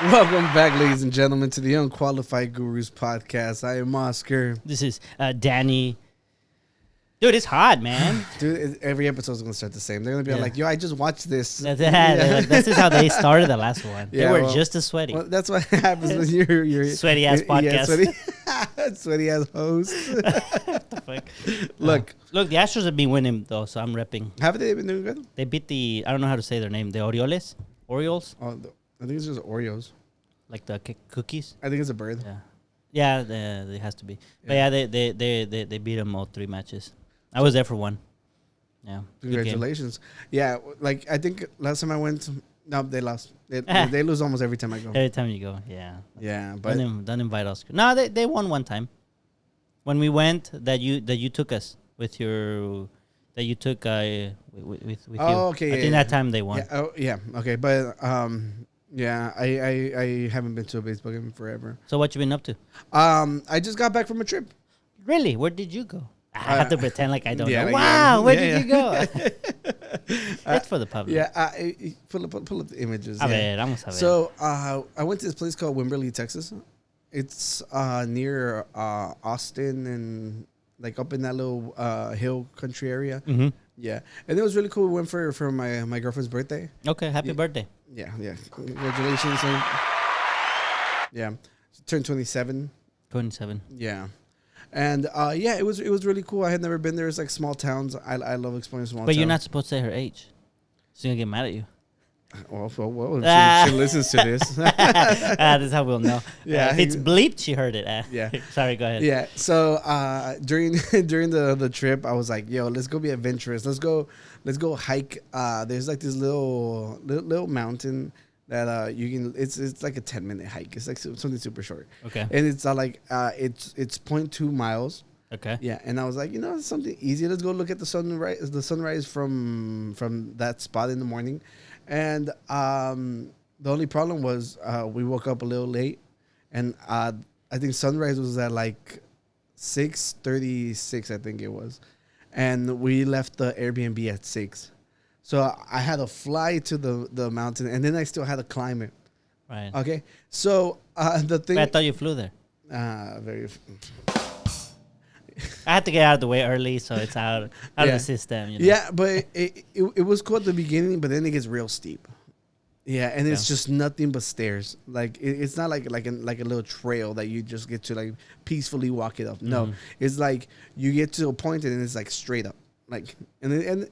Welcome back, ladies and gentlemen, to the Unqualified Gurus Podcast. I am Oscar. This is Danny. Dude, it's hot, man. Dude, every episode is going to start the same. They're going to be like, yo, I just watched this. This is how they started the last one. Yeah, they were just as sweaty. Well, that's what happens when you're Sweaty-ass podcast. Yeah, sweaty-ass host. What the fuck? Look, the Astros have been winning, though, so I'm repping. have they been doing good? They beat I don't know how to say their name, the Orioles? Orioles? Oh, I think it's just Oreos. Like the cookies? I think it's a bird. Yeah, it has to be. But yeah, they beat them all 3 matches. I was there for one. Yeah. Congratulations. Yeah, like I think last time I went, no, they lost. They lose almost every time I go. Every time you go, yeah. Yeah, but don't invite Oscar. No, they won one time. When we went, that you took us with your, that you took with you. Okay. I think that time they won. Yeah. Okay, but yeah, I haven't been to a baseball game forever. So what you been up to? I just got back from a trip. Really? Where did you go? I have to pretend like I don't know. Like, wow, where did you go? That's for the public. Yeah, pull up the images. A ver, vamos a ver. So I went to this place called Wimberley, Texas. It's near Austin and like up in that little hill country area. Mm-hmm. Yeah, and it was really cool. We went for my girlfriend's birthday. Okay, happy birthday. Yeah. Congratulations. Yeah, she turned 27. 27. Yeah. And yeah, it was really cool. I had never been there. It's like small towns. I love exploring small towns. But you're not supposed to say her age. She's going to get mad at you. Well, she listens to this. This is how we'll know. Yeah, if it's bleeped, she heard it. Yeah. Sorry, go ahead. Yeah. So during the trip, I was like, yo, let's go be adventurous. Let's go hike. There's like this little mountain that you can. It's like a 10-minute hike. It's like something super short. Okay. And it's it's 0.2 miles. Okay. Yeah, and I was like, something easy. Let's go look at the sunrise from that spot in the morning. And the only problem was we woke up a little late, and I think sunrise was at like 6:36, I think it was, and we left the Airbnb at 6. So I had to fly to the mountain, and then I still had to climb it. Right. Okay. So the thing. But I thought you flew there. I had to get out of the way early, so it's out of the system. Yeah, but it was cool at the beginning, but then it gets real steep. Yeah, and it's just nothing but stairs. Like it's not like a little trail that you just get to like peacefully walk it up. No, it's like you get to a point and it's like straight up. Like and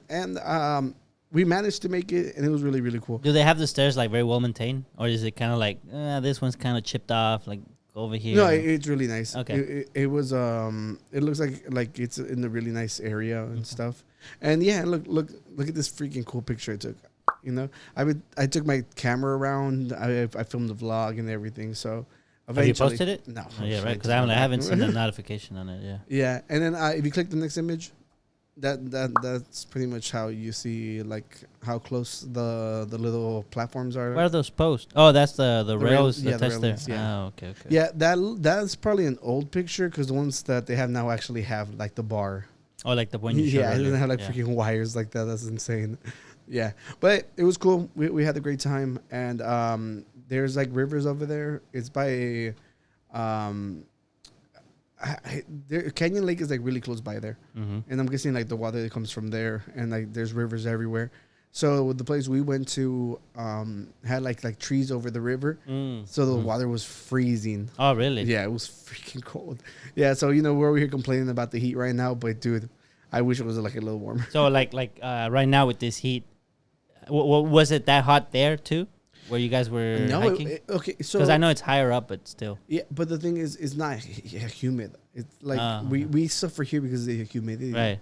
we managed to make it, and it was really, really cool. Do they have the stairs like very well maintained, or is it kind of like this one's kind of chipped off, like over here? No, it's really nice. Okay, it was it looks like it's in a really nice area and stuff. And yeah, look at this freaking cool picture I took. I took my camera around. I filmed the vlog and everything. So have you posted it? No. Oh, yeah, right. Because I haven't seen the notification on it. Yeah. Yeah, and then if you click the next image, that's pretty much how you see like how close the little platforms are. Where are those posts? Oh, that's the rails that touch there. Yeah. Oh, okay. Yeah, that's probably an old picture because the ones that they have now actually have like the bar. Oh, like the one you showed. Yeah, it doesn't have like freaking wires like that. That's insane. Yeah, but it was cool. We had a great time, and there's like rivers over there. It's by Canyon Lake is like really close by there, and I'm guessing like the water that comes from there, and like there's rivers everywhere. So the place we went to had like trees over the river, so the water was freezing. Oh, really? Yeah, it was freaking cold. Yeah, so we're over here complaining about the heat right now, but dude, I wish it was like a little warmer. So like right now with this heat, was it that hot there too? Where you guys were hiking? Okay, so because I know it's higher up, but still. Yeah, but the thing is, it's not humid. It's like we suffer here because of the humidity. Right.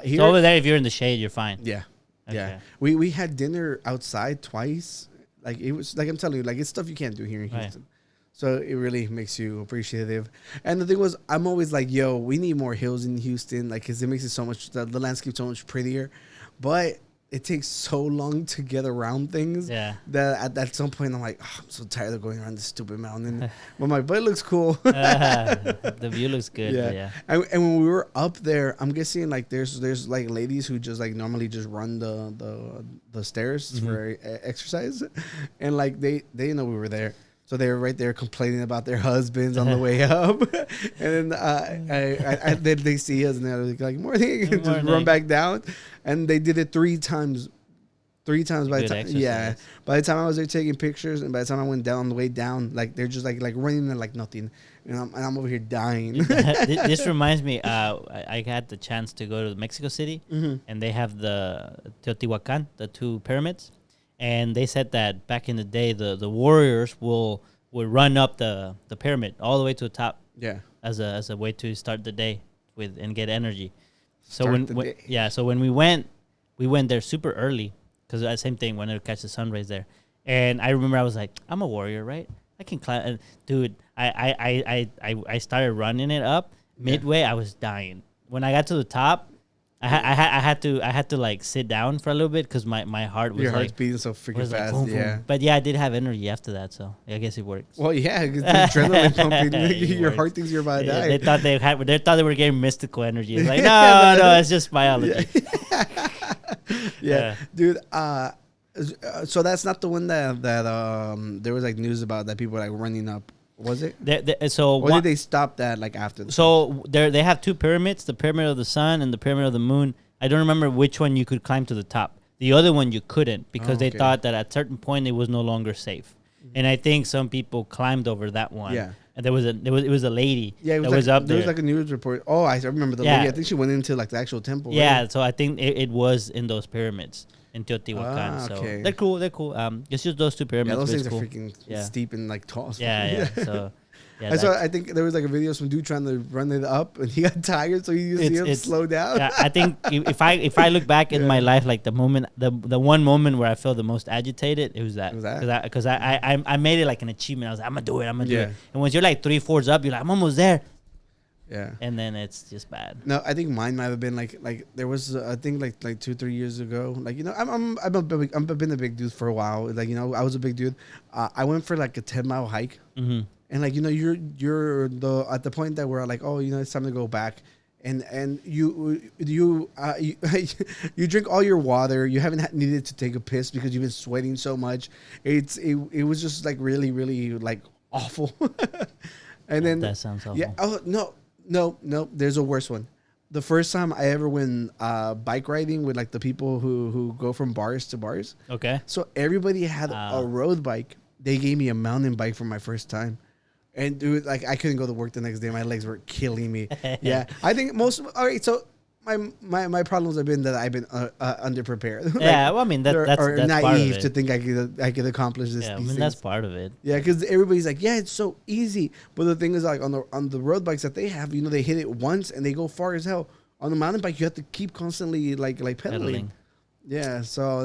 Here, so over there, if you're in the shade, you're fine. Yeah, okay. Yeah. We had dinner outside twice. Like it was like I'm telling you, like it's stuff you can't do here in Houston. So it really makes you appreciative. And the thing was, I'm always like, yo, we need more hills in Houston, like because it makes it so much the landscape so much prettier. But it takes so long to get around things that at some point I'm like, oh, I'm so tired of going around this stupid mountain. But my butt looks cool. The view looks good. Yeah. And when we were up there, I'm guessing like there's like ladies who just like normally just run the stairs for exercise, and like they didn't know we were there. So they were right there complaining about their husbands on the way up, and then they see us and they're like, "Morning," and just run back down. And they did it 3 times. 3 times by the time, by the time I was there taking pictures, and by the time I went down on the way down, like they're just like running there like nothing, and I'm over here dying. This reminds me, I had the chance to go to Mexico City, and they have the Teotihuacan, the 2 pyramids. And they said that back in the day, the warriors would run up the pyramid all the way to the top. Yeah. As a way to start the day with and get energy. So when we went there super early because the same thing, wanted to catch the sun rays there. And I remember I was like, I'm a warrior, right? I can climb. And dude, I started running it up. Midway, I was dying. When I got to the top, I had to like sit down for a little bit because my heart was heart's beating so freaking fast. Like, boom, boom. But yeah, I did have energy after that, so I guess it works. Well, yeah, the adrenaline pumping. Your heart thinks you're about to die. They thought they were getting mystical energy. It's like no, it's just biology. Yeah. Dude. So that's not the one that there was like news about that people were like running up. Was it? Or did they stop that like after? They have 2 pyramids: the pyramid of the sun and the pyramid of the moon. I don't remember which one you could climb to the top. The other one you couldn't because they thought that at a certain point it was no longer safe. And I think some people climbed over that one. Yeah. And it was a lady. Yeah, that was up there. There was like a news report. Oh, I remember the lady. I think she went into like the actual temple. Yeah. Right? So I think it was in those pyramids. In Teotihuacan, so they're cool. It's just those 2 pyramids. Yeah, those things are freaking steep and like tall. Yeah. So, I think there was like a video of some dude trying to run it up, and he got tired, so you see him slow down. Yeah, I think if I look back in my life, like the one moment where I felt the most agitated, it was that. Because I made it like an achievement. I was like, I'm gonna do it. And once you're like 3/4 up, you're like, I'm almost there. Yeah. And then it's just bad. No, I think mine might have been like there was I think like 2-3 years ago. Like, you know, I've been a big dude for a while. Like, you know, I was a big dude. I went for like a 10-mile hike. And like, you know, you're at the point that we're like, oh, you know, it's time to go back. And you drink all your water. You haven't needed to take a piss because you've been sweating so much. It was just like really, really like awful. And then that sounds awful. Yeah. Oh no. There's a worse one. The first time I ever went bike riding with like the people who go from bars to bars. Okay. So everybody had a road bike. They gave me a mountain bike for my first time. And dude, like I couldn't go to work the next day. My legs were killing me. Yeah. I think all right, so my problems have been that I've been underprepared. Yeah, well, I mean that's naive part of it. to think I could accomplish this. Yeah, I mean that's part of it. Yeah, because everybody's like, yeah, it's so easy. But the thing is, like on the road bikes that they have, you know, they hit it once and they go far as hell. On the mountain bike, you have to keep constantly like pedaling. Yeah, so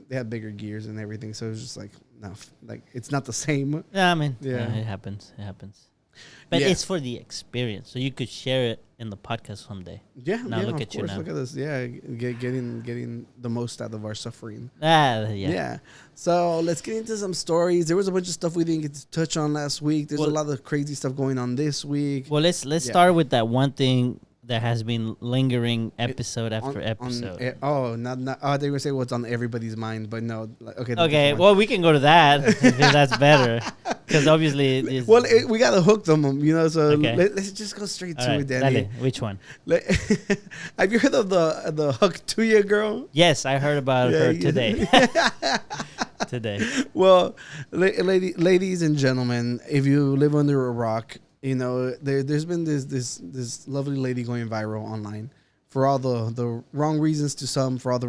they had bigger gears and everything. So it was just like no, like it's not the same. Yeah, I mean, yeah, it happens. But it's for the experience, so you could share it in the podcast someday. Yeah, now look at you now. Look at this. Yeah, getting the most out of our suffering. Yeah. So let's get into some stories. There was a bunch of stuff we didn't get to touch on last week. There's a lot of crazy stuff going on this week. Well, let's start with that one thing that has been lingering episode after episode. They were saying what's on everybody's mind, but no. Okay, well, we can go to that if that's better. Because obviously... we got to hook them, you know, so let's just go straight to it, Danny. Which one? Have you heard of the Tuah Girl? Yes, I heard about her today. Today. Well, ladies and gentlemen, if you live under a rock... You know, there's been this lovely lady going viral online for all the wrong reasons to some, for all the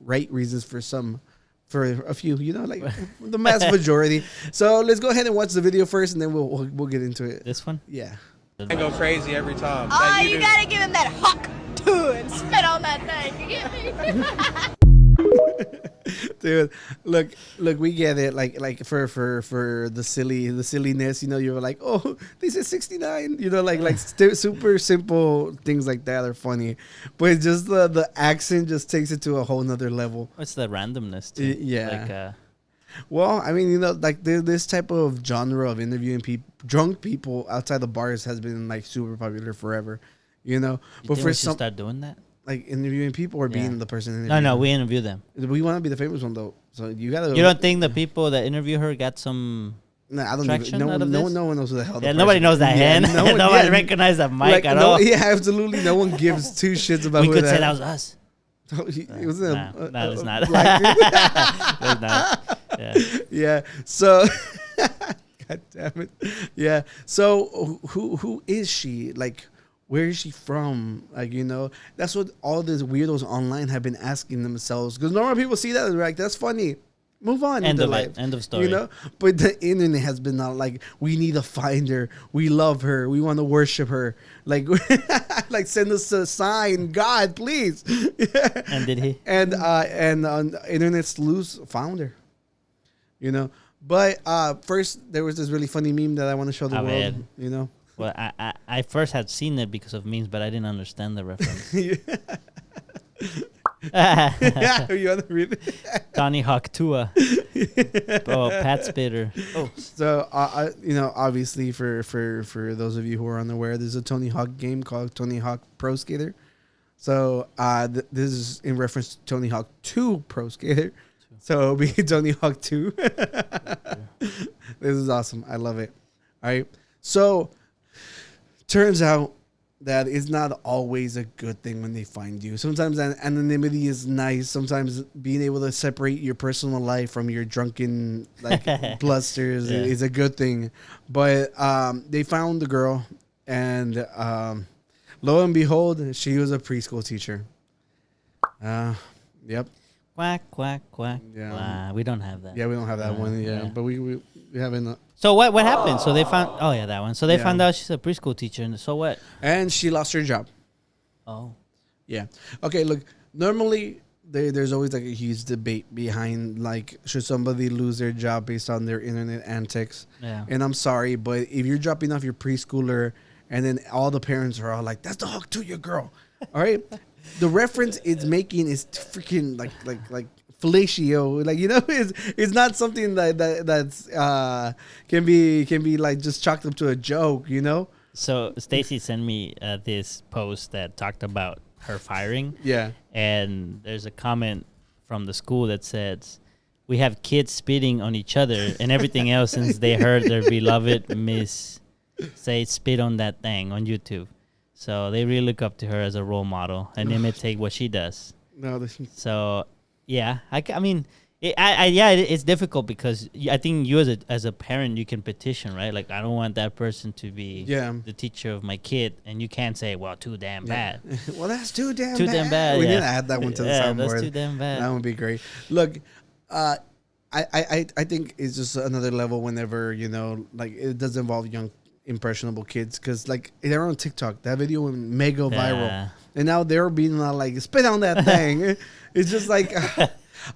right reasons for some, for a few, you know, like the mass majority. So let's go ahead and watch the video first, and then we'll get into it. This one? Yeah. I go crazy every time. Oh, you gotta give him that hawk to and spit on that thing. You get me? Dude, look, we get it. Like for the silliness, you know, you're like, oh, they said 69, you know, super simple things like that are funny, but just the accent just takes it to a whole nother level. What's the randomness too? Yeah. Well, I mean, you know, like this type of genre of interviewing drunk people outside the bars has been like super popular forever, you know. But for some, start doing that, like interviewing people or being the person interviewing. No, we interview them. We want to be the famous one though, so you gotta. You don't think the people that interview her got some? No, I don't even. No one knows who the hell. Yeah, nobody knows that hand. Nobody recognizes that mic at all. Yeah, absolutely. No one gives two shits about. We could say that was us. It was it's not. It's not. Yeah. So, God damn it. Yeah. So, who is she? Like, where is she from? Like, you know, that's what all these weirdos online have been asking themselves. Because normal people see that and they're like, that's funny. Move on. End of life. End of story. You know, but the internet has been like, we need to find her. We love her. We want to worship her. Like, like send us a sign, God, please. And did he? And on internet sleuths found her. You know, but first there was this really funny meme that I want to show the world. Man. You know. Well, I first had seen it because of memes, but I didn't understand the reference. Yeah, you want to read it? Tony Hawk Tuah. Oh, Pat Spitter. Oh, so you know, obviously for those of you who are unaware, there's a Tony Hawk game called Tony Hawk Pro Skater. So this is in reference to Tony Hawk 2 Pro Skater. So it'll be Tony Hawk 2. This is awesome. I love it. All right. So turns out that it's not always a good thing when they find you. Sometimes anonymity is nice. Sometimes being able to separate your personal life from your drunken blusters is a good thing. But they found the girl, and lo and behold, she was a preschool teacher. Yep. Quack, quack, quack. Yeah. We don't have that. Yeah, we don't have that one. Yeah, but we haven't. So what happened? So they found that one. So they found out she's a preschool teacher, and so what? And she lost her job. Oh. Yeah. Okay, look, normally there's always like a huge debate behind like should somebody lose their job based on their internet antics. Yeah. And I'm sorry, but if you're dropping off your preschooler and then all the parents are all like, that's the Hawk to your girl. All right? The reference it's making is freaking like fellatio, like, you know, it's not something that's can be like just chalked up to a joke, you know. So Stacy sent me this post that talked about her firing. Yeah, and there's a comment from the school that says, "We have kids spitting on each other and everything else since they heard their beloved Miss say spit on that thing on YouTube." So they really look up to her as a role model and imitate what she does. No, so yeah, I mean, it's difficult because I think you as a parent you can petition, right? Like, I don't want that person to be the teacher of my kid, and you can't say, well, too damn bad. Well, that's too damn bad. We need to add that one to the soundboard. That's too damn bad. That would be great. Look, I think it's just another level whenever, you know, like it does involve young impressionable kids, because like they're on TikTok. That video went mega viral, and now they're being like spit on that thing. It's just like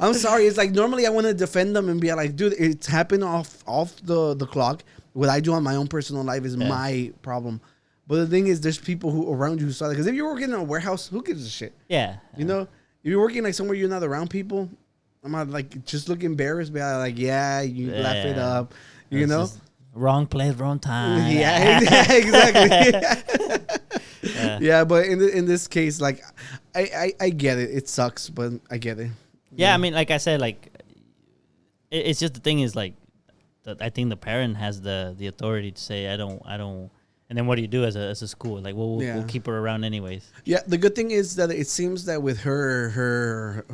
I'm sorry. It's like normally I want to defend them and be like, dude, it's happened off the clock. What I do on my own personal life is my problem. But the thing is, there's people who around you who saw that. Because if you're working in a warehouse, who gives a shit? Yeah, you know, if you're working like somewhere you're not around people, I'm not like just look embarrassed, but like you laugh it up, you know. Wrong place, wrong time. Yeah, exactly. Yeah, but in this case, like, I get it. It sucks, but I get it. Yeah, I mean, like I said, like, it's just the thing is, like, I think the parent has the authority to say, I don't. And then what do you do as a school? Like, we'll keep her around anyways. Yeah, the good thing is that it seems that with her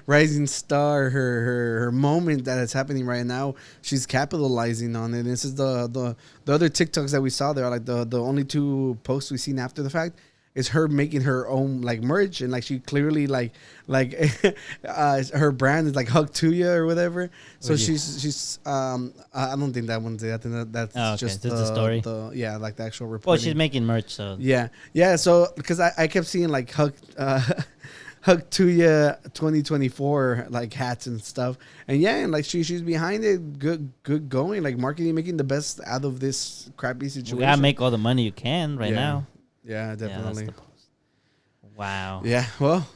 rising star, her moment that is happening right now, she's capitalizing on it. And this is the other TikToks that we saw there, like the only two posts we've seen after the fact, is her making her own like merch, and like she clearly like her brand is like Hug to Ya or whatever. So she's I don't think that one's it. I think that's just the story. Like the actual report. Well, she's making merch, so yeah. So because I kept seeing like Hug Tuah 2024 like hats and stuff. And yeah, and like she's behind it, good going, like marketing, making the best out of this crappy situation. You gotta make all the money you can now. Yeah, definitely. Yeah, wow. Yeah, well,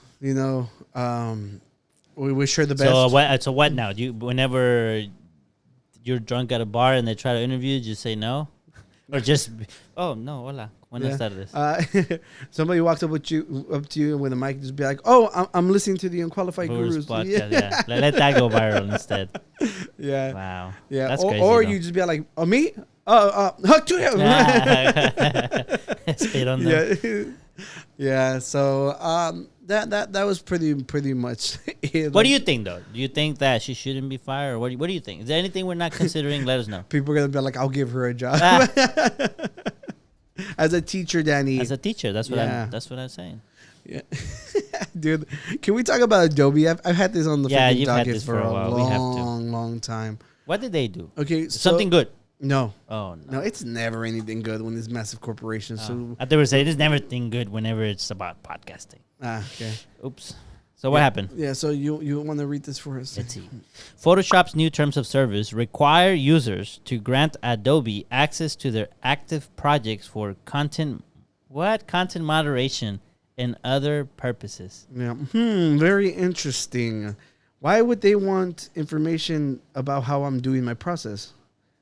we wish her the best. So what now? Whenever you're drunk at a bar and they try to interview you, just say no, or just no, hola, buenas tardes. Somebody walked up to you with a mic, just be like, "Oh, I'm listening to the Unqualified Gurus Podcast." Yeah. Let that go viral instead. Yeah. Wow. Yeah. That's crazy. Or you just be like, "Oh, me? Hug to him." Spit on them. Yeah. So that was pretty much it. What do you think though? Do you think that she shouldn't be fired, or what do you think? Is there anything we're not considering? Let us know. People are gonna be like, "I'll give her a job." As a teacher, Danny. As a teacher, that's what I'm saying. Yeah, dude. Can we talk about Adobe? I've had this on the freaking docket for a long time. What did they do? Okay, something good. No. Oh no, it's never anything good when it's massive corporations. So I thought we were saying it's never anything good whenever it's about podcasting. Okay. Oops. So what happened? Yeah. So you want to read this for us? Let's see. Photoshop's new terms of service require users to grant Adobe access to their active projects for content moderation and other purposes. Yeah. Very interesting. Why would they want information about how I'm doing my process?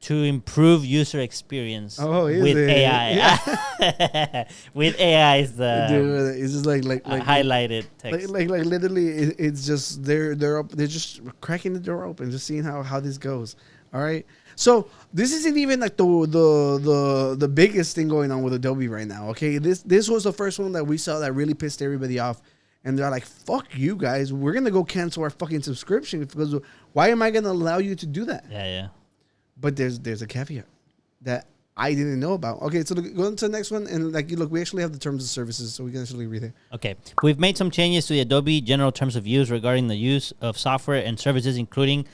To improve user experience with AI. Yeah. With AI is the dude, it's just like highlighted text. Like literally, it's just they're just cracking the door open, just seeing how this goes. All right. So this isn't even like the biggest thing going on with Adobe right now. Okay, this was the first one that we saw that really pissed everybody off, and they're like, "Fuck you guys, we're gonna go cancel our fucking subscription because why am I gonna allow you to do that?" Yeah. But there's a caveat that I didn't know about. Okay, so go on to the next one, and look, we actually have the terms of services, so we can actually read it. Okay, we've made some changes to the Adobe General Terms of Use regarding the use of software and services, including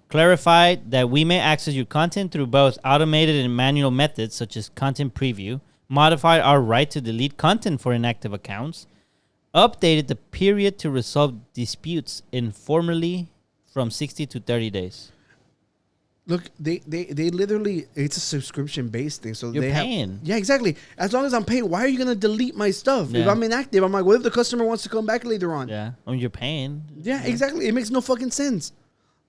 clarified that we may access your content through both automated and manual methods, such as content preview, modified our right to delete content for inactive accounts, updated the period to resolve disputes informally from 60 to 30 days. Look, they literally, it's a subscription based thing. So you're paying. Yeah, exactly. As long as I'm paying, why are you gonna delete my stuff? Yeah. If I'm inactive, I'm like, what if the customer wants to come back later on? Yeah, you're paying. Yeah, exactly. It makes no fucking sense.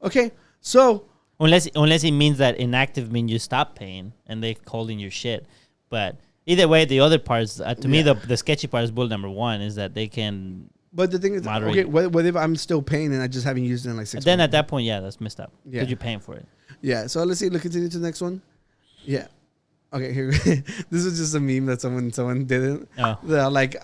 Okay, so unless it means that inactive means you stop paying and they holding your shit. But either way, the other parts to me the sketchy part is bullet number one is that they can. But the thing is, moderate. Okay, what if I'm still paying and I just haven't used it in like 6 months? Then at that point, yeah, that's messed up. Yeah, because you're paying for it. Yeah, so let's continue to the next one. Yeah. Okay, here. This is just a meme that someone did. They're like,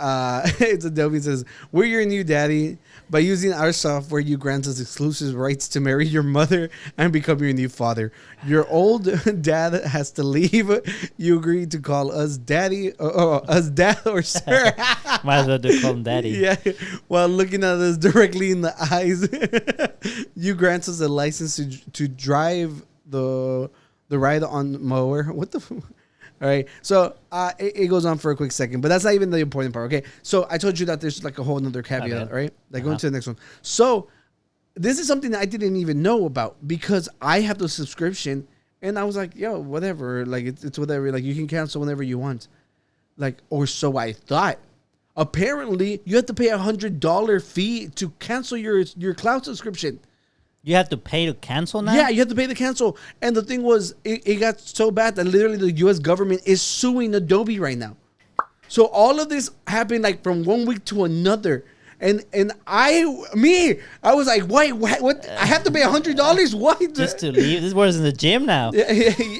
it's Adobe says, "We're your new daddy. By using our software, you grant us exclusive rights to marry your mother and become your new father. Your old dad has to leave. You agree to call us daddy, us dad or sir." Might as well do call him daddy. Yeah, while looking at us directly in the eyes, you grant us a license to drive the ride on mower. What the all right, so it goes on for a quick second, but that's not even the important part. Okay, so I told you that there's like a whole another caveat, right? Like going to the next one. So this is something that I didn't even know about because I have the subscription, and I was like, yo, whatever, like it's whatever, like you can cancel whenever you want, like, or so I thought. Apparently, you have to pay $100 fee to cancel your cloud subscription. You have to pay to cancel now? Yeah, you have to pay to cancel. And the thing was, it got so bad that literally the U.S. government is suing Adobe right now. So all of this happened like from one week to another. And I was like, why? What? I have to pay $100? Why? Just to leave? This was in the gym now. Yeah,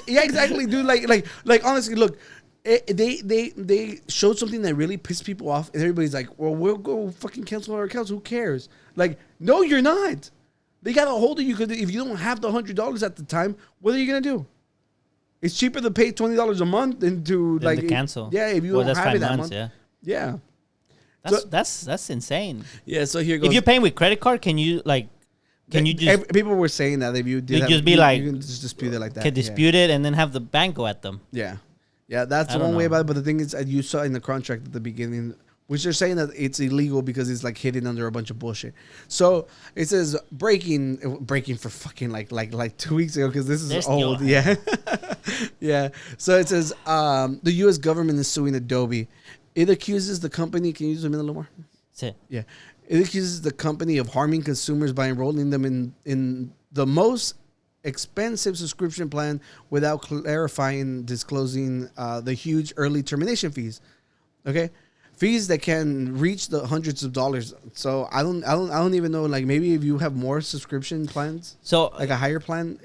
exactly, dude. Like honestly, look. They showed something that really pissed people off. And everybody's like, well, we'll go fucking cancel our accounts. Who cares? Like, no, you're not. They got a hold of you because if you don't have the $100 at the time, what are you gonna do? It's cheaper to pay $20 a month than to cancel. Yeah, if you don't have it that month. Yeah. That's insane. Yeah. So here goes. If you're paying with credit card, can you just? People were saying that if you did, you just be like, you can just dispute it like that. Can dispute it and then have the bank go at them. Yeah. Yeah, that's one way about it. But the thing is, you saw in the contract at the beginning which they're saying that it's illegal because it's like hidden under a bunch of bullshit. So it says breaking for fucking like 2 weeks ago because this is old. Yeah. Yeah. So it says the U.S. government is suing Adobe. It accuses the company. Can you use a little more? Yeah. It accuses the company of harming consumers by enrolling them in the most expensive subscription plan without disclosing the huge early termination fees. Okay. Fees that can reach the hundreds of dollars. So I don't even know. Like maybe if you have more subscription plans, so like a higher plan,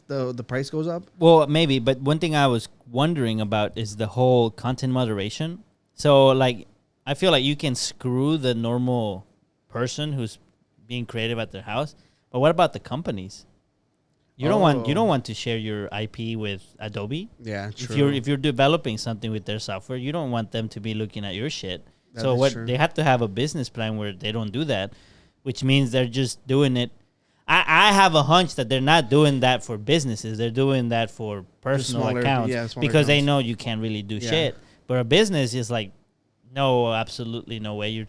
the price goes up. Well, maybe. But one thing I was wondering about is the whole content moderation. So like, I feel like you can screw the normal person who's being creative at their house, but what about the companies? You don't want to share your IP with Adobe. Yeah, true. If you're developing something with their software, you don't want them to be looking at your shit. True. They have to have a business plan where they don't do that, which means they're just doing it. I have a hunch that they're not doing that for businesses. They're doing that for personal accounts because they know you can't really do shit. But a business is like, no, absolutely no way. You're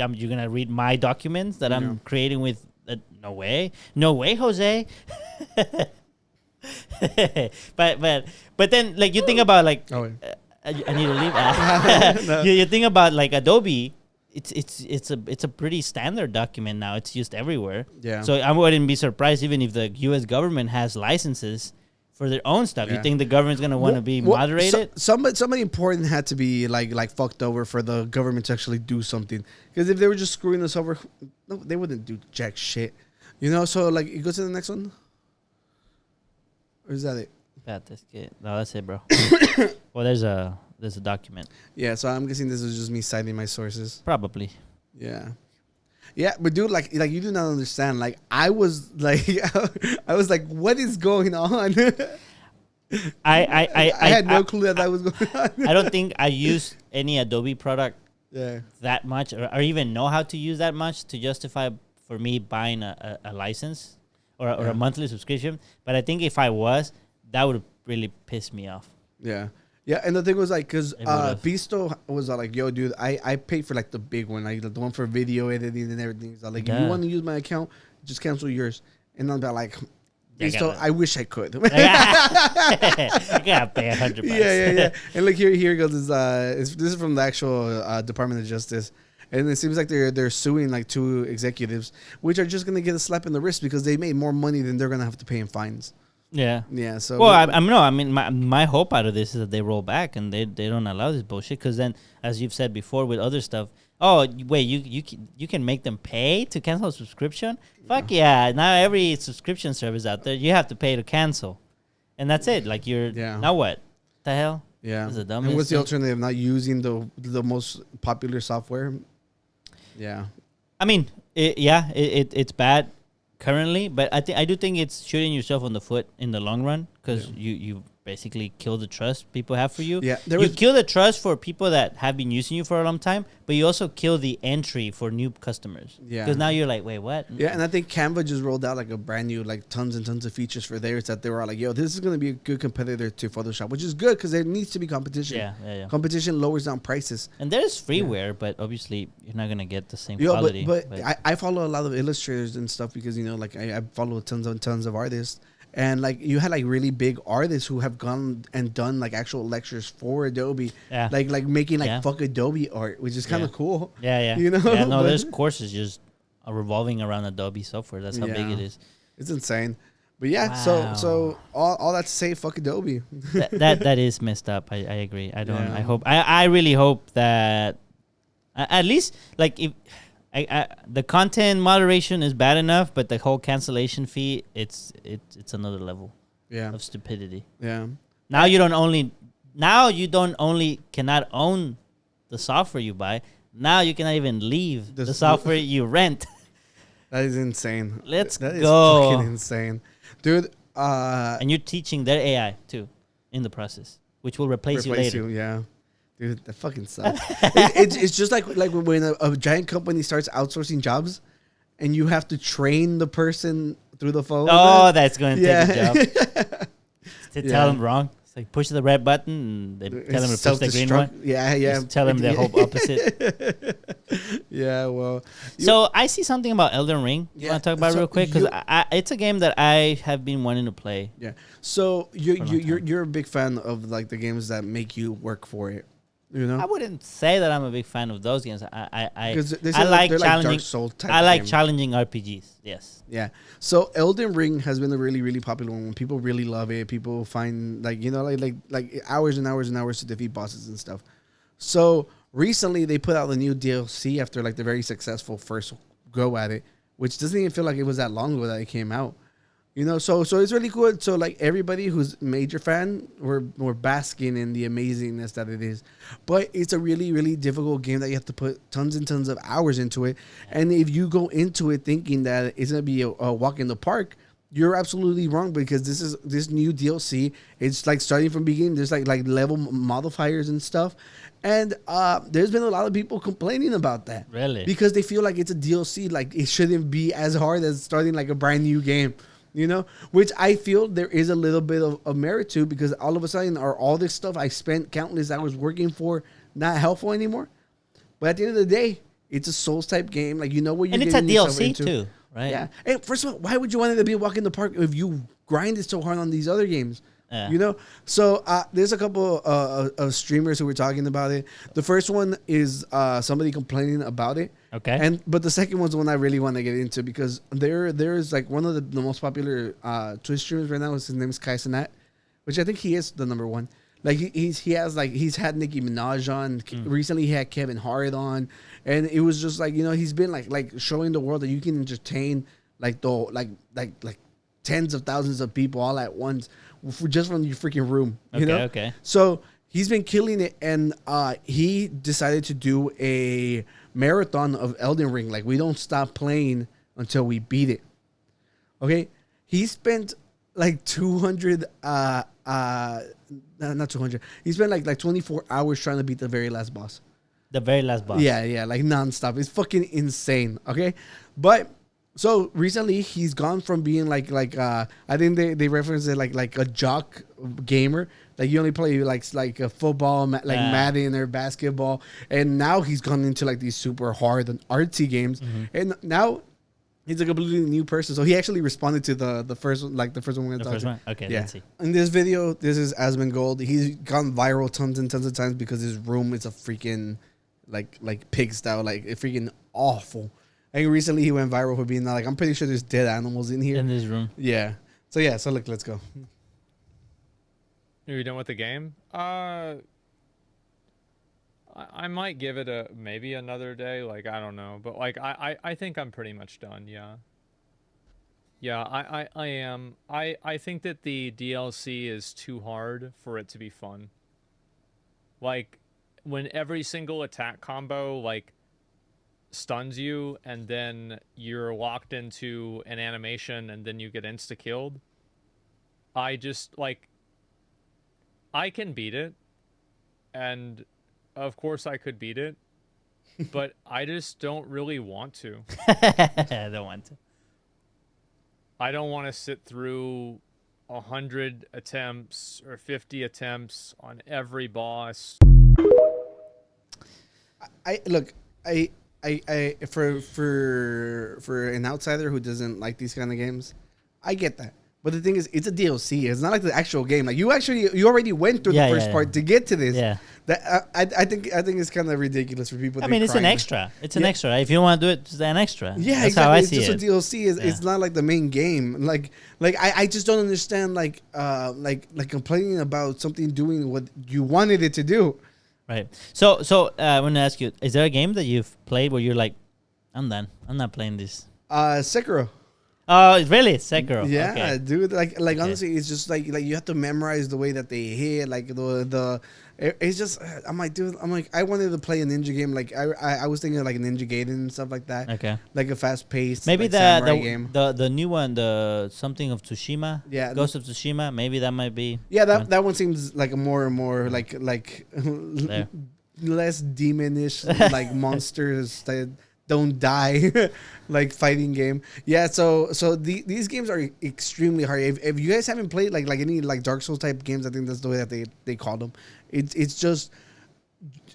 gonna read my documents that I'm creating with. No way, Jose. but then like you think about like I need to leave. No. You think about like Adobe. It's a pretty standard document now. It's used everywhere. Yeah. So I wouldn't be surprised even if the U.S. government has licenses for their own stuff. Yeah. You think the government's gonna want to be moderated? Somebody important had to be like fucked over for the government to actually do something. Because if they were just screwing us over, no, they wouldn't do jack shit. You know. So like, it goes to the next one. Or is that it? No, that's it, bro. Well, there's a document. Yeah. So I'm guessing this is just me citing my sources. Probably. Yeah. Yeah, but dude, like you do not understand. Like I was like, what is going on? I had no clue that was going on. I don't think I use any Adobe product that much, or even know how to use that much to justify for me buying a license or a monthly subscription. But I think if I was, that would really piss me off. Yeah. Yeah, and the thing was like, because Pisto was like, yo, dude, I paid for like the big one, like the one for video editing and everything. So like, if you want to use my account, just cancel yours. And I'm like, Pisto, I wish I could. I gotta pay $100. Yeah. And like here goes. This is from the actual Department of Justice. And it seems like they're suing like 2 executives, which are just gonna get a slap in the wrist because they made more money than they're gonna have to pay in fines. Yeah. So well, I mean, my hope out of this is that they roll back and they don't allow this bullshit. Because then, as you've said before with other stuff, oh wait, you can make them pay to cancel a subscription? Fuck yeah! Now every subscription service out there, you have to pay to cancel, and that's it. Like now what? The hell? Yeah. This is the dumbest and what's the thing. alternative? Not using the most popular software. Yeah. I mean, it's bad currently, but I do think it's shooting yourself in the foot in the long run because you basically kill the trust people have for you. Yeah, you kill the trust for people that have been using you for a long time, but you also kill the entry for new customers. Yeah, because now you're like, wait, what? Yeah, and I think Canva just rolled out like a brand new like tons and tons of features for theirs that they were all like, yo, this is gonna be a good competitor to Photoshop, which is good because there needs to be competition. Yeah. Competition lowers down prices. And there's freeware, but obviously you're not gonna get the same quality. But I follow a lot of illustrators and stuff because like I follow tons of artists. And like you had like really big artists who have gone and done like actual lectures for Adobe, like making like fuck Adobe art, which is kind of cool. Yeah. You know, there's courses just revolving around Adobe software. That's how big it is. It's insane. But yeah, so all that to say, fuck Adobe. that is messed up. I agree. I don't. I hope. I really hope that at least like if. The content moderation is bad enough, but the whole cancellation fee, it's another level of stupidity. Yeah. Now you don't only cannot own the software you buy. Now you cannot even leave the software you rent. That is insane. That go. Is fucking insane. Dude. And you're teaching their AI too in the process, which will replace you later. Yeah. Dude, that fucking sucks. It's just like when a giant company starts outsourcing jobs, and you have to train the person through the phone. Oh, that's going to take a job. To tell them wrong. It's like push the red button and they tell them to push the green one. Yeah. Just tell them the whole opposite. Yeah, well. So I see something about Elden Ring. You want to talk about it real quick? Because it's a game that I have been wanting to play. Yeah. So you're a big fan of like the games that make you work for it. You know? I wouldn't say that I'm a big fan of those games. I like challenging. Dark Soul type I like game. challenging RPGs. Yes. Yeah. So Elden Ring has been a really, really popular one. People really love it. People find like hours and hours and hours to defeat bosses and stuff. So recently they put out a new DLC after like the very successful first go at it, which doesn't even feel like it was that long ago that it came out. You know, so it's really cool. So like everybody who's major fan, we're basking in the amazingness that it is. But it's a really, really difficult game that you have to put tons and tons of hours into it. And if you go into it thinking that it's gonna be a walk in the park, you're absolutely wrong, because this new DLC. It's like starting from beginning. There's like level modifiers and stuff. And there's been a lot of people complaining about that. Really? Because they feel like it's a DLC. Like it shouldn't be as hard as starting like a brand new game. You know, which I feel there is a little bit of merit to, because all of a sudden are all this stuff I spent countless hours working for not helpful anymore. But at the end of the day, it's a Souls type game. Like, you know what you're getting into. And it's a DLC too, right? Yeah. And first of all, why would you want it to be a walk in the park if you grinded so hard on these other games? Yeah. You know, so there's a couple of streamers who were talking about it. The first one is somebody complaining about it. Okay. But the second one's the one I really want to get into, because there's like one of the most popular Twitch streamers right now. His name is Kai Cenat, which I think he is the number one. Like he's had Nicki Minaj on. Recently he had Kevin Hart on, and it was just like, you know, he's been like showing the world that you can entertain like tens of thousands of people all at once just from your freaking room. You know? Okay. So he's been killing it, and he decided to do a marathon of Elden Ring. Like, we don't stop playing until we beat it. Okay? He spent like 200 not 200. He spent like 24 hours trying to beat the very last boss. The very last boss. Yeah, like nonstop. It's fucking insane. Okay? But so recently he's gone from being like I think they reference it like a jock gamer. Like, you only play like a football, Madden or basketball, and now he's gone into like these super hard and artsy games, and now he's a completely new person. So he actually responded to the first one, like the first one we're going to talk about. Okay, yeah. Let's see. In this video, this is Asmongold. He's gone viral tons and tons of times because his room is a freaking like pigsty, like freaking awful. And recently he went viral for being like, I'm pretty sure there's dead animals in here. In this room. Yeah. So look, let's go. Are you done with the game? I might give it maybe another day. Like, I don't know. But like, I think I'm pretty much done. Yeah. Yeah, I am. I think that the DLC is too hard for it to be fun. Like, when every single attack combo, like, stuns you, and then you're locked into an animation, and then you get insta-killed. I just, like, I can beat it, and of course I could beat it, but I just don't really want to. I don't want to. I don't want to sit through 100 attempts or 50 attempts on every boss. For an outsider who doesn't like these kind of games, I get that. But the thing is, it's a DLC. It's not like the actual game. Like, you already went through the first part to get to this. Yeah. That I think it's kind of ridiculous for people. I mean, it's an extra. It's an extra. If you want to do it, it's an extra. Yeah, that's exactly. How I it's see just it. a DLC. It's not like the main game. Like I just don't understand like complaining about something doing what you wanted it to do. Right. So I want to ask you: is there a game that you've played where you're like, I'm done. I'm not playing this. Sekiro. Oh, it's really Sekiro. Yeah, okay. Dude. Like honestly, it's just like you have to memorize the way that they hit. Like it's just I'm like, dude. I'm like, I wanted to play a ninja game. Like I was thinking of like a Ninja Gaiden and stuff like that. Okay. Like a fast paced. Maybe like, the new one, the something of Tsushima. Yeah. Ghost of Tsushima. Maybe that might be. Yeah, that one seems like a more and more like less demonish like monsters don't die like fighting game. Yeah, so these games are extremely hard. If you guys haven't played like any like Dark Souls type games, I think that's the way that they call them. It's just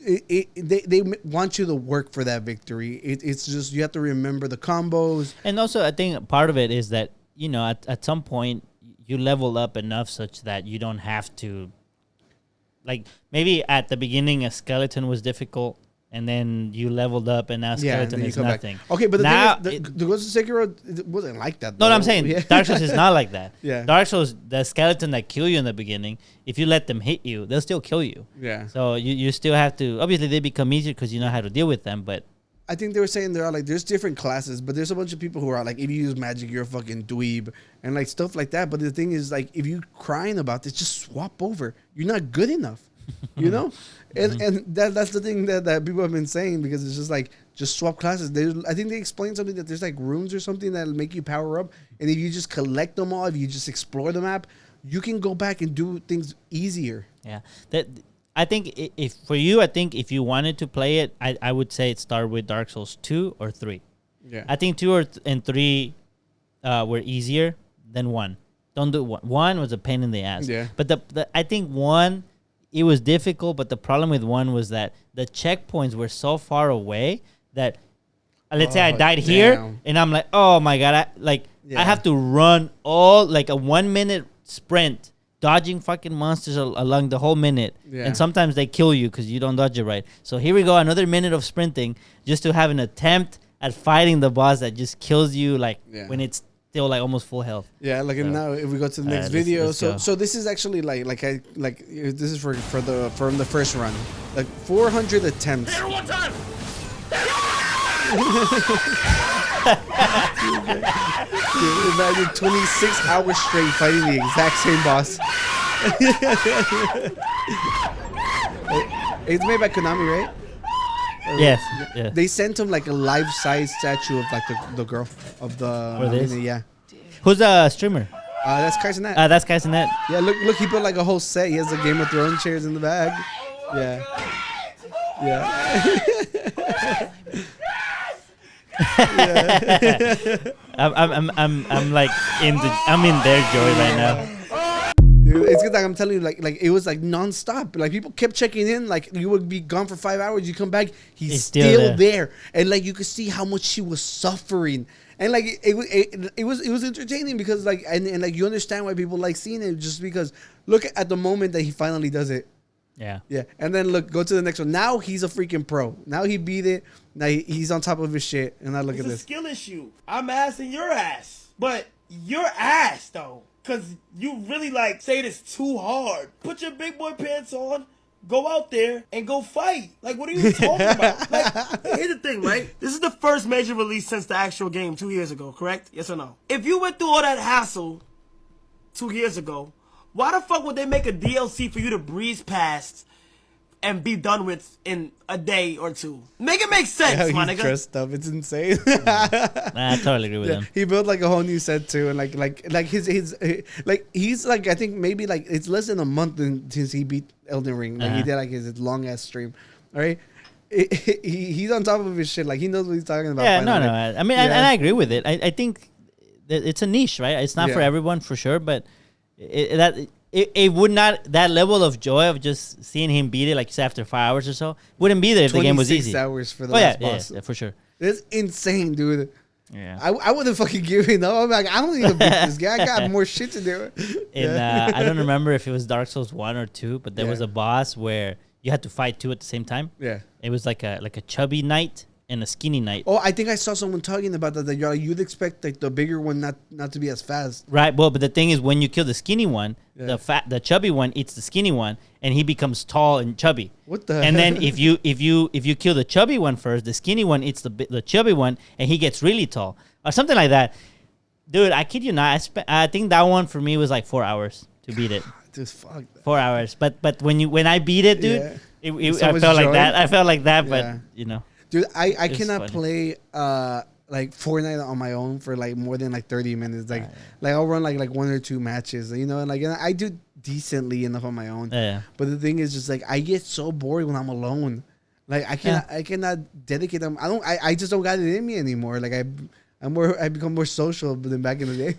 they want you to work for that victory. It's just you have to remember the combos. And also, I think part of it is that, you know, at some point you level up enough such that you don't have to, like, maybe at the beginning a skeleton was difficult, and then you leveled up, and now skeleton is nothing. Back. Okay, but the now, thing is, the Ghost of Sekiro, it wasn't like that. No, I'm saying Dark Souls is not like that. Yeah. Dark Souls, the skeleton that kill you in the beginning, if you let them hit you, they'll still kill you. Yeah. So you still have to, obviously they become easier because you know how to deal with them, but I think they were saying there are like there's different classes, but there's a bunch of people who are like, if you use magic, you're a fucking dweeb and like stuff like that. But the thing is, like, if you crying about this, just swap over. You're not good enough, you know. And that's the thing that people have been saying, because it's just like, just swap classes. I think they explained something that there's like runes or something that'll make you power up, and if you just collect them all, if you just explore the map, you can go back and do things easier. yeah. I think if you wanted to play it, I would say it start with Dark Souls 2 or 3. Yeah. I think 2 and 3 were easier than 1. Don't do 1. 1 was a pain in the ass. Yeah. But I think 1, it was difficult, but the problem with 1 was that the checkpoints were so far away that, let's say I died here, and I'm like, oh my God, I have to run like a 1 minute sprint, dodging fucking monsters along the whole minute. Yeah. And sometimes they kill you because you don't dodge it right. So here we go, another minute of sprinting just to have an attempt at fighting the boss that just kills you when it's still like almost full health. Yeah, like, so, now if we go to the next video, so this is actually this is from the first run, like 400 attempts. Hit her one time. Dude, imagine 26 hours straight fighting the exact same boss. It's made by Konami, right? Yes. Yeah. They sent him like a life-size statue of like the girl of the. Yeah. Who's the streamer? That's Kaisenet. That's Kaisenet. Yeah, look, he put like a whole set. He has the Game of Thrones chairs in the bag. Yeah. Yeah. I'm like I'm in their joy right now. Dude, it's good. Like I'm telling you, like it was like nonstop. Like people kept checking in. Like you would be gone for 5 hours. You come back, he's still there, and like you could see how much she was suffering. And like it was entertaining because like and like you understand why people like seeing it, just because look at the moment that he finally does it. Yeah. Yeah. And then look, go to the next one. Now he's a freaking pro. Now he beat it. Now he's on top of his shit. And now look at this. It's a skill issue. I'm assing your ass. But your ass, though. Because you really, like, say this too hard. Put your big boy pants on. Go out there and go fight. Like, what are you talking about? Like, here's the thing, right? This is the first major release since the actual game 2 years ago, correct? Yes or no? If you went through all that hassle 2 years ago, why the fuck would they make a DLC for you to breeze past and be done with in a day or two? Make it make sense, my nigga. Dressed up, it's insane. I totally agree with him. He built like a whole new set too, and like his like he's like I think maybe like it's less than a month since he beat Elden Ring. Like he did like his long ass stream. All right. He's on top of his shit. Like he knows what he's talking about. Yeah, no. I mean, and I agree with it. I think that it's a niche, right? It's not for everyone for sure, but it would not, that level of joy of just seeing him beat it, like you said, after 5 hours or so, wouldn't be there if the game was easy. 26 hours for the last boss. Yeah, for sure. It's insane, dude. Yeah. I wouldn't fucking give it up. I'm like, I don't need to beat this guy. I got more shit to do. I don't remember if it was Dark Souls 1 or 2, but there was a boss where you had to fight two at the same time. Yeah. It was like a chubby knight and a skinny knight. Oh, I think I saw someone talking about that you'd expect like the bigger one not to be as fast. Right. Well, but the thing is, when you kill the skinny one, the chubby one eats the skinny one, and he becomes tall and chubby. What the? And then if you kill the chubby one first, the skinny one eats the chubby one, and he gets really tall or something like that. Dude, I kid you not. I think that one for me was like 4 hours to beat it. Just fuck that. 4 hours. But when I beat it, dude, I felt like that. I felt like that, but you know. Dude, I cannot play like Fortnite on my own for like more than like 30 minutes. Like I'll run like 1 or 2 matches, you know, and like I do decently enough on my own. Yeah. But the thing is just like I get so bored when I'm alone. Like I cannot dedicate them. I just don't got it in me anymore. Like I become more social than back in the day.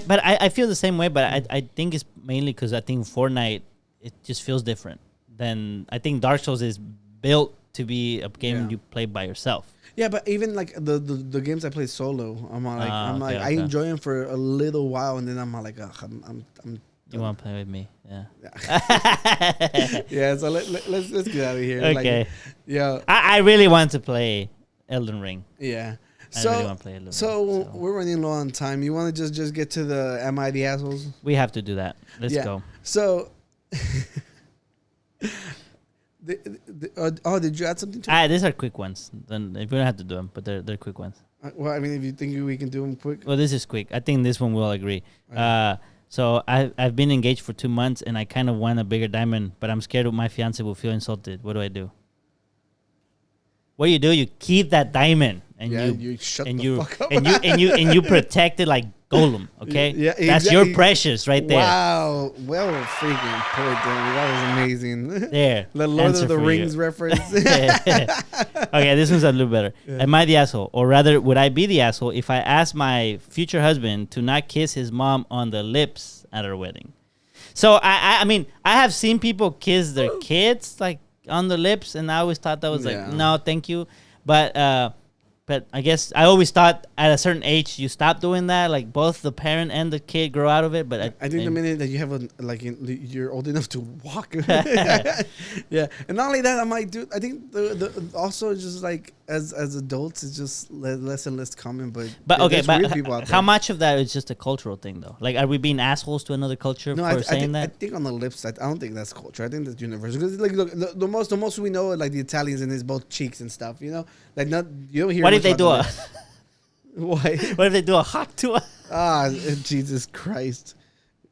But I feel the same way. But I think it's mainly because I think Fortnite, it just feels different than I think Dark Souls is built to be a game you play by yourself. Yeah, but even like the games I play solo, I enjoy them for a little while, and then I'm like, I'm you want to play with me? Yeah. Yeah. So let's get out of here. Okay. Like, yeah. I really want to play Elden Ring. Yeah. I really want to play Elden Ring. So we're running low on time. You want to just get to the Am I the Assholes? We have to do that. Let's go. So. Did you add something to it? These are quick ones. Then we don't have to do them, but they're quick ones. Well, I mean, if you think we can do them quick. Well, this is quick. I think this one we'll agree. Right. So I've been engaged for 2 months, and I kind of want a bigger diamond, but I'm scared my fiance will feel insulted. What do I do? What you do? You keep that diamond, and you shut the fuck up. and you protect it like Golem. Okay, yeah, that's your precious right there. Wow, well, freaking put, that was amazing. There, the Lord of the Rings reference. Okay, this one's a little better. Yeah. Am I the asshole, or rather, would I be the asshole if I asked my future husband to not kiss his mom on the lips at our wedding? So I mean, I have seen people kiss their kids like on the lips, and I always thought that was like, no, thank you. But I guess I always thought at a certain age you stop doing that, like both the parent and the kid grow out of it. But I think the minute that you have you're old enough to walk, yeah. And not only that, I'm like, dude, I think the also just like as adults, it's just less and less common. But okay, but weird people out there. How much of that is just a cultural thing though? Like, are we being assholes to another culture for saying that? I think on the lips, I don't think that's culture. I think that's universal. Because like, look, the most we know are like the Italians and it's both cheeks and stuff. You know, like not you don't hear. What if they do a? Why? What if they do a hawk to a? Jesus Christ!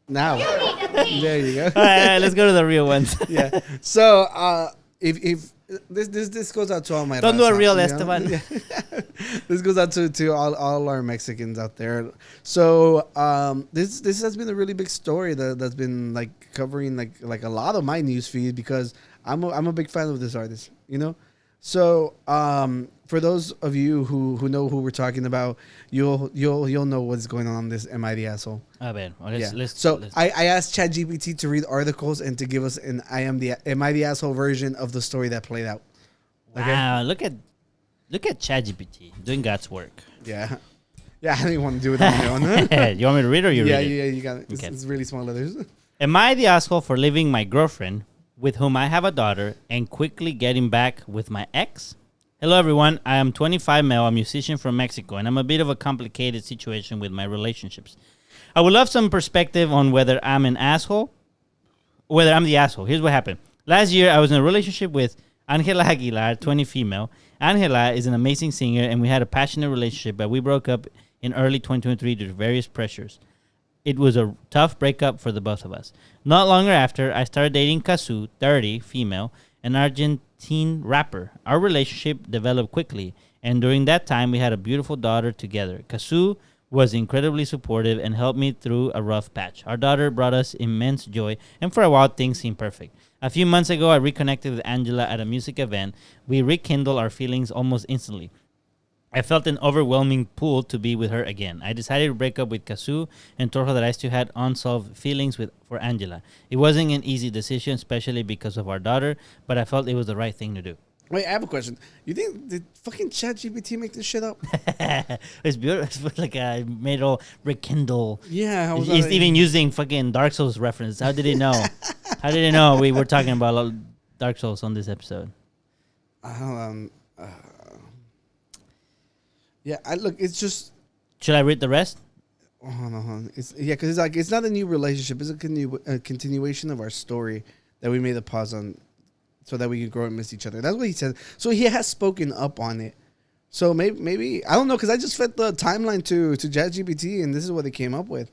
Now, there you go. All right, let's go to the real ones. Yeah. So, if this goes out to all my don't do a real Esteban. Yeah. This goes out to all our Mexicans out there. So, this has been a really big story that's been like covering like a lot of my news feed because I'm a big fan of this artist. You know. So, for those of you who know who we're talking about, you'll know what's going on this Am I the Asshole? I bet. I asked ChatGPT to read articles and to give us an Am I the Asshole version of the story that played out. Wow, look at ChatGPT doing God's work. Yeah. Yeah, I didn't want to do it on my own. You want me to read or you read it? Yeah, you got it. It's really small letters. Am I the asshole for leaving my girlfriend, with whom I have a daughter, and quickly getting back with my ex? Hello, everyone. I am 25 male, a musician from Mexico, and I'm a bit of a complicated situation with my relationships. I would love some perspective on whether I'm an asshole, whether I'm the asshole. Here's what happened. Last year, I was in a relationship with Angela Aguilar, 20 female. Angela is an amazing singer, and we had a passionate relationship, but we broke up in early 2023 due to various pressures. It was a tough breakup for the both of us. Not longer after, I started dating Kazu, 30, female, an Argentine rapper. Our relationship developed quickly, and during that time, we had a beautiful daughter together. Kazu was incredibly supportive and helped me through a rough patch. Our daughter brought us immense joy, and for a while, things seemed perfect. A few months ago, I reconnected with Angela at a music event. We rekindled our feelings almost instantly. I felt an overwhelming pull to be with her again. I decided to break up with Kazu and told her that I still had unsolved feelings for Angela. It wasn't an easy decision, especially because of our daughter, but I felt it was the right thing to do. Wait, I have a question. You think did fucking ChatGPT make this shit up? It's beautiful. It's like I made it all rekindle. Yeah, He's even using fucking Dark Souls reference. How did he know? How did he know we were talking about Dark Souls on this episode? Yeah, look, it's just. Should I read the rest? Hold on. Because it's like it's not a new relationship. It's a continuation of our story that we made a pause on, so that we can grow and miss each other. That's what he said. So he has spoken up on it. So maybe I don't know because I just fed the timeline to ChatGPT and this is what they came up with.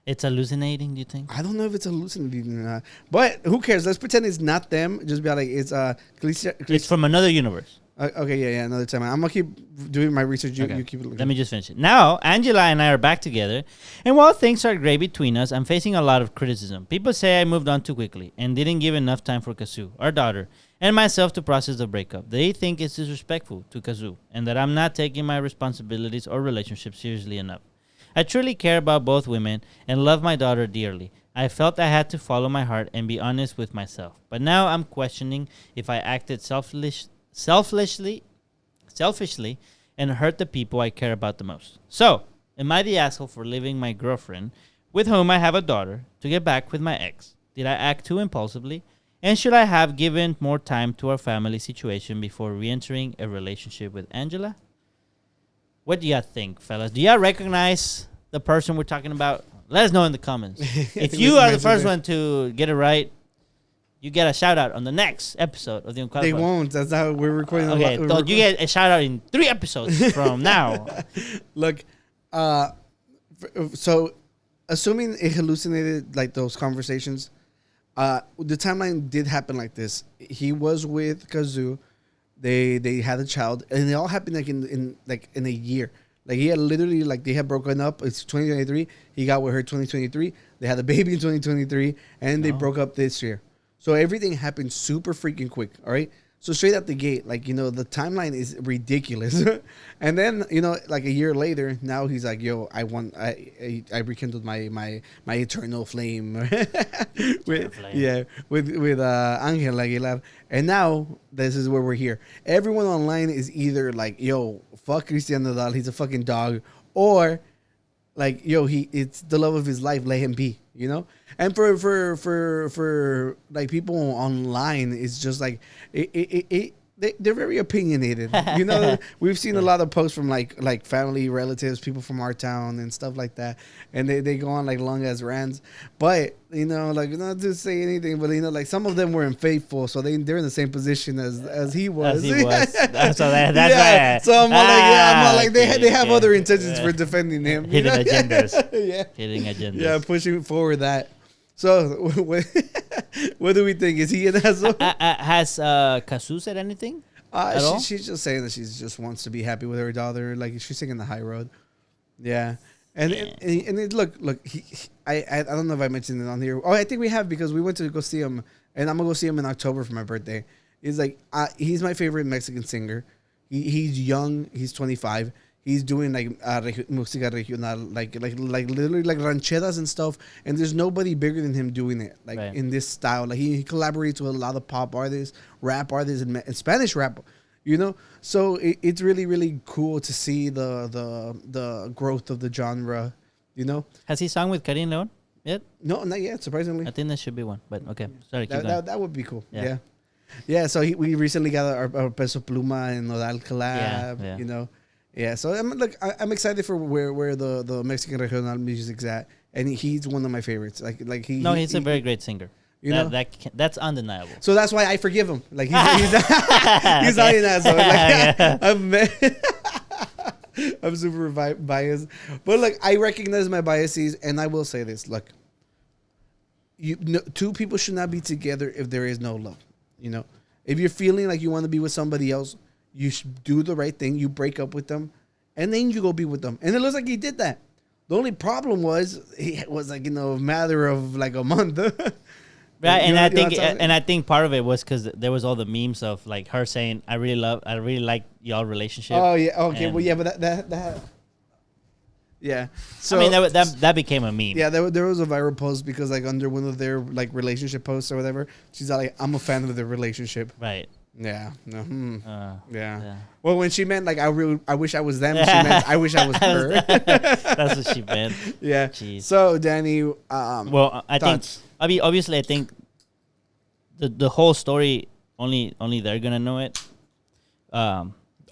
It's hallucinating, do you think? I don't know if it's hallucinating or not. But who cares? Let's pretend it's not them. Just be like, it's from another universe. Okay, yeah, another time. I'm gonna keep doing my research. You keep looking. Let me just finish it. Now, Angela and I are back together, and while things are great between us, I'm facing a lot of criticism. People say I moved on too quickly and didn't give enough time for Kazoo, our daughter, and myself to process the breakup. They think it's disrespectful to Kazoo and that I'm not taking my responsibilities or relationship seriously enough. I truly care about both women and love my daughter dearly. I felt I had to follow my heart and be honest with myself. But now I'm questioning if I acted selfishly and hurt the people I care about the most. So, am I the asshole for leaving my girlfriend, with whom I have a daughter, to get back with my ex? Did I act too impulsively? And should I have given more time to our family situation before re-entering a relationship with Angela? What do y'all think, fellas? Do y'all recognize the person we're talking about? Let us know in the comments. If you are the first one to get it right, you get a shout out on the next episode of the Unqualified. They won't. That's how we're recording. Okay, so you get a shout out in 3 episodes from now. Look, so assuming it hallucinated like those conversations, the timeline did happen like this. He was with Kazoo. They had a child, and it all happened in a year. Like he had literally they had broken up. It's 2023. He got with her 2023. They had a baby in 2023, and they broke up this year. So everything happened super freaking quick. All right. So straight out the gate, the timeline is ridiculous. And then, a year later, now he's like, yo, I rekindled my eternal flame. with Angel Aguilar. And now this is where we're here. Everyone online is either like, yo, fuck Cristian Nodal, he's a fucking dog, or like, yo, it's the love of his life, let him be, And for like people online, it's just like they're very opinionated. We've seen a lot of posts from like family, relatives, people from our town and stuff like that, and they go on like long ass rants. But not to say anything, but some of them were unfaithful, so they're in the same position as he was. So that's why. So I'm like they have other intentions for defending him. Hidden agendas. Hidden agendas. Yeah, pushing forward that. So, what do we think? Is he an asshole? Has Kazoo said anything? At all? She's just saying that she just wants to be happy with her daughter. Like she's singing the high road. Yeah, look. I don't know if I mentioned it on here. Oh, I think we have, because we went to go see him, and I'm gonna go see him in October for my birthday. He's he's my favorite Mexican singer. He's young. He's 25. He's doing música regional, like literally like rancheras and stuff. And there's nobody bigger than him doing it, in this style. Like he collaborates with a lot of pop artists, rap artists, and Spanish rap. So it's really, really cool to see the growth of the genre. Has he sung with Karim Leon yet? No, not yet. Surprisingly, I think there should be one. But okay, sorry. Keep going. That would be cool. Yeah. So we recently got our Peso Pluma and Nodal collab. Yeah. Yeah, so I'm excited for where the Mexican regional music's at, and he's one of my favorites. He's a very great singer. That's undeniable. So that's why I forgive him. Like he's not an asshole. I'm super biased, but I recognize my biases, and I will say this: two people should not be together if there is no love. If you're feeling like you want to be with somebody else, you should do the right thing. You break up with them, and then you go be with them. And it looks like he did that. The only problem was it was a matter of a month. Right, and I think part of it was because there was all the memes of her saying, I really like y'all relationship." Oh yeah, okay, well yeah, but that. Yeah, so I mean that became a meme. Yeah, there was a viral post because under one of their relationship posts or whatever, she's like, "I'm a fan of their relationship." Right. Yeah. No. Yeah. Well, when she meant I wish I was them, she meant I wish I was her. That's what she meant. Yeah. Jeez. So Danny, well, I thoughts? think obviously I think the whole story only they're gonna know it.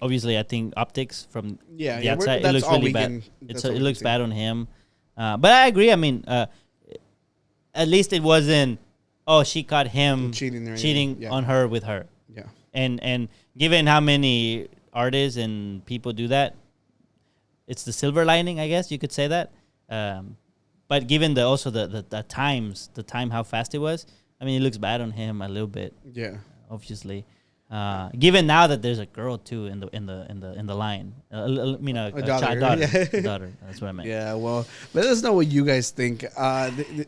Obviously I think optics from the outside, it looks really bad. It looks bad on him. But I agree. I mean, at least it wasn't. Oh, she caught him cheating on her with her. Yeah. And given how many artists and people do that, it's the silver lining, I guess you could say that. But given the time how fast it was, I mean, it looks bad on him a little bit. Yeah. Obviously. Given now that there's a girl too in the line, I mean a daughter. daughter. Daughter. That's what I meant. Yeah, well, let us know what you guys think.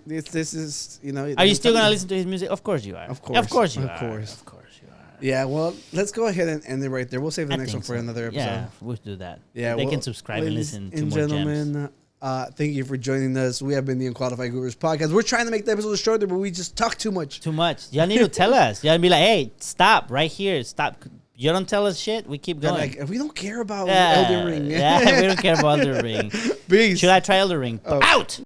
This is, Are you still gonna listen to his music? Of course you are. Of course. Of course you Of are. course. Of course you are. Yeah, well, let's go ahead and end it right there. We'll save the I next one think for so. another episode. Yeah, we'll do that. Yeah, They well, can subscribe and ladies listen to and more gems. gentlemen, thank you for joining us. We have been the Unqualified Gurus Podcast. We're trying to make the episodes shorter, but we just talk too much. Too much. Y'all need to tell us. Y'all be like, hey, stop right here. Stop. You don't tell us shit. We keep going. Like, we don't care about Elden Ring. Yeah, we don't care about Elden Ring. Peace. Should I try Elden Ring? Out.